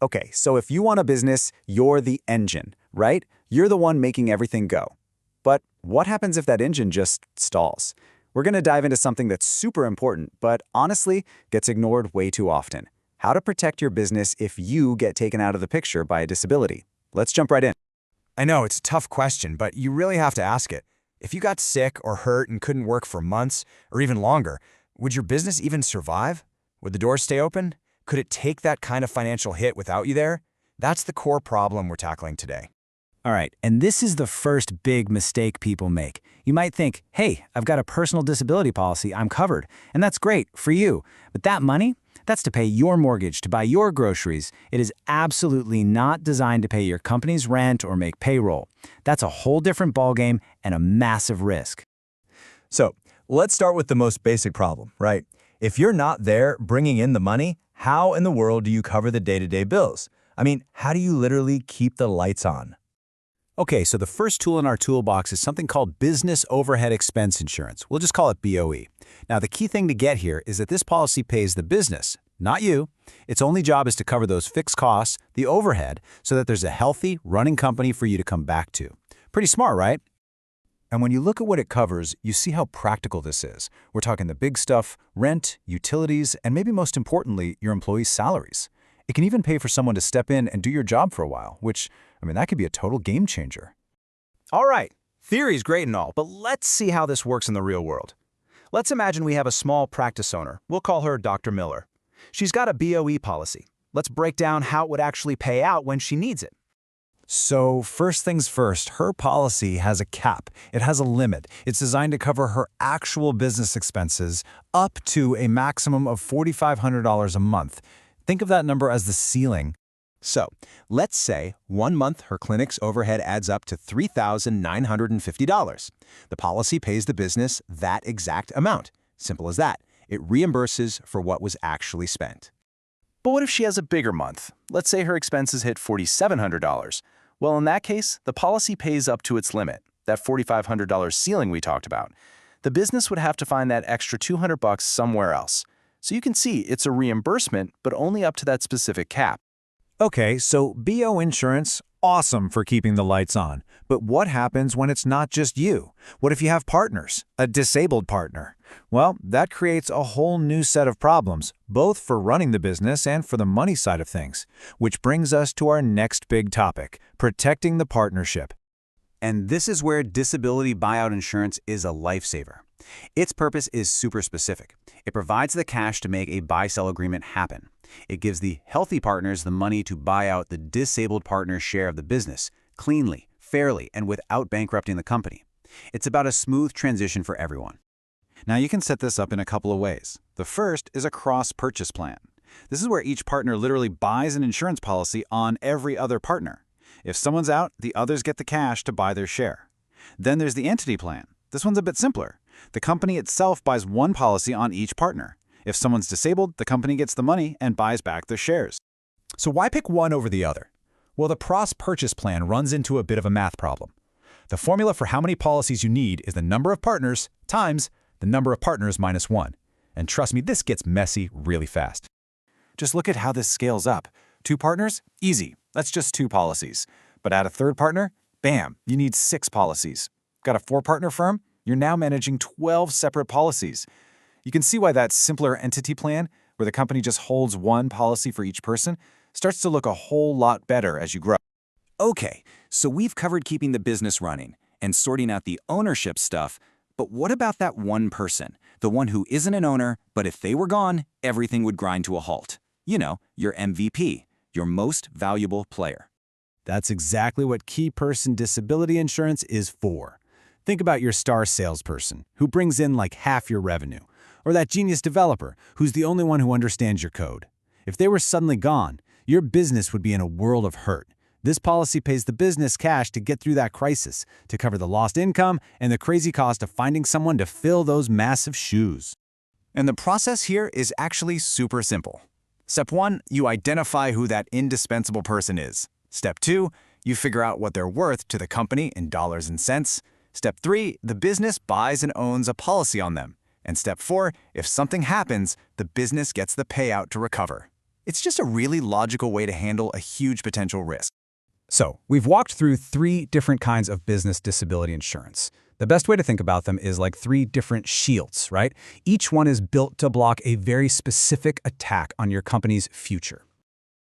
Okay, so if you want a business, you're the engine, right? You're the one making everything go. But what happens if that engine just stalls? We're going to dive into something that's super important, but honestly gets ignored way too often. How to protect your business if you get taken out of the picture by a disability. Let's jump right in. I know it's a tough question, but you really have to ask it. If you got sick or hurt and couldn't work for months or even longer, would your business even survive? Would the doors stay open? Could it take that kind of financial hit without you there? That's the core problem we're tackling today. All right, and this is the first big mistake people make. You might think, hey, I've got a personal disability policy, I'm covered, and that's great for you. But that money, that's to pay your mortgage, to buy your groceries. It is absolutely not designed to pay your company's rent or make payroll. That's a whole different ballgame and a massive risk. So let's start with the most basic problem, right? If you're not there bringing in the money, how in the world do you cover the day-to-day bills? I mean, how do you literally keep the lights on? Okay, so the first tool in our toolbox is something called Business Overhead Expense Insurance. We'll just call it BOE. Now, the key thing to get here is that this policy pays the business, not you. Its only job is to cover those fixed costs, the overhead, so that there's a healthy, running company for you to come back to. Pretty smart, right? And when you look at what it covers, you see how practical this is. We're talking the big stuff, rent, utilities, and maybe most importantly, your employees' salaries. It can even pay for someone to step in and do your job for a while, which, that could be a total game changer. All right, theory's great and all, but let's see how this works in the real world. Let's imagine we have a small practice owner. We'll call her Dr. Miller. She's got a BOE policy. Let's break down how it would actually pay out when she needs it. So first things first, her policy has a cap. It has a limit. It's designed to cover her actual business expenses up to a maximum of $4,500 a month. Think of that number as the ceiling. So let's say 1 month her clinic's overhead adds up to $3,950. The policy pays the business that exact amount. Simple as that. It reimburses for what was actually spent. But what if she has a bigger month? Let's say her expenses hit $4,700. Well, in that case, the policy pays up to its limit, that $4,500 ceiling we talked about. The business would have to find that extra $200 somewhere else. So you can see it's a reimbursement, but only up to that specific cap. Okay, so BO insurance, awesome for keeping the lights on. But what happens when it's not just you? What if you have partners, a disabled partner? Well, that creates a whole new set of problems, both for running the business and for the money side of things. Which brings us to our next big topic, protecting the partnership. And this is where disability buyout insurance is a lifesaver. Its purpose is super specific. It provides the cash to make a buy-sell agreement happen. It gives the healthy partners the money to buy out the disabled partner's share of the business, cleanly, fairly, and without bankrupting the company. It's about a smooth transition for everyone. Now you can set this up in a couple of ways. The first is a cross-purchase plan. This is where each partner literally buys an insurance policy on every other partner. If someone's out, the others get the cash to buy their share. Then there's the entity plan. This one's a bit simpler. The company itself buys one policy on each partner. If someone's disabled, the company gets the money and buys back their shares. So why pick one over the other? Well, the cross-purchase plan runs into a bit of a math problem. The formula for how many policies you need is the number of partners times the number of partners minus 1. And trust me, this gets messy really fast. Just look at how this scales up. 2 partners? Easy. That's just 2 policies. But add a third partner? Bam, you need 6 policies. Got a 4-partner firm? You're now managing 12 separate policies. You can see why that simpler entity plan, where the company just holds one policy for each person, starts to look a whole lot better as you grow. Okay, so we've covered keeping the business running and sorting out the ownership stuff, but what about that one person, the one who isn't an owner, but if they were gone, everything would grind to a halt? You know, your MVP, your most valuable player. That's exactly what key person disability insurance is for. Think about your star salesperson, who brings in like half your revenue, or that genius developer, who's the only one who understands your code. If they were suddenly gone, your business would be in a world of hurt. This policy pays the business cash to get through that crisis, to cover the lost income and the crazy cost of finding someone to fill those massive shoes. And the process here is actually super simple. Step 1, you identify who that indispensable person is. Step 2, you figure out what they're worth to the company in dollars and cents. Step 3, the business buys and owns a policy on them. And step 4, if something happens, the business gets the payout to recover. It's just a really logical way to handle a huge potential risk. So, we've walked through 3 different kinds of business disability insurance. The best way to think about them is like 3 different shields, right? Each one is built to block a very specific attack on your company's future.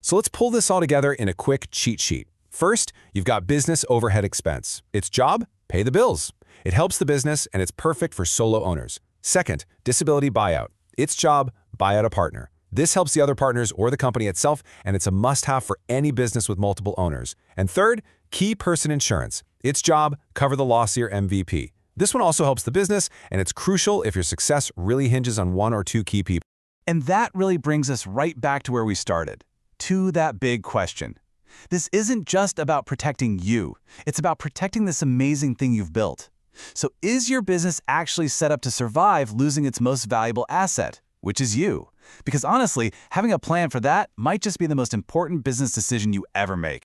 So let's pull this all together in a quick cheat sheet. First, you've got business overhead expense. Its job? Pay the bills. It helps the business, and it's perfect for solo owners. Second, disability buyout. Its job? Buy out a partner. This helps the other partners or the company itself, and it's a must-have for any business with multiple owners. And third, key person insurance. Its job? Cover the loss of your MVP. This one also helps the business, and it's crucial if your success really hinges on 1 or 2 key people. And that really brings us right back to where we started, to that big question. This isn't just about protecting you. It's about protecting this amazing thing you've built. So is your business actually set up to survive losing its most valuable asset, which is you? Because honestly, having a plan for that might just be the most important business decision you ever make.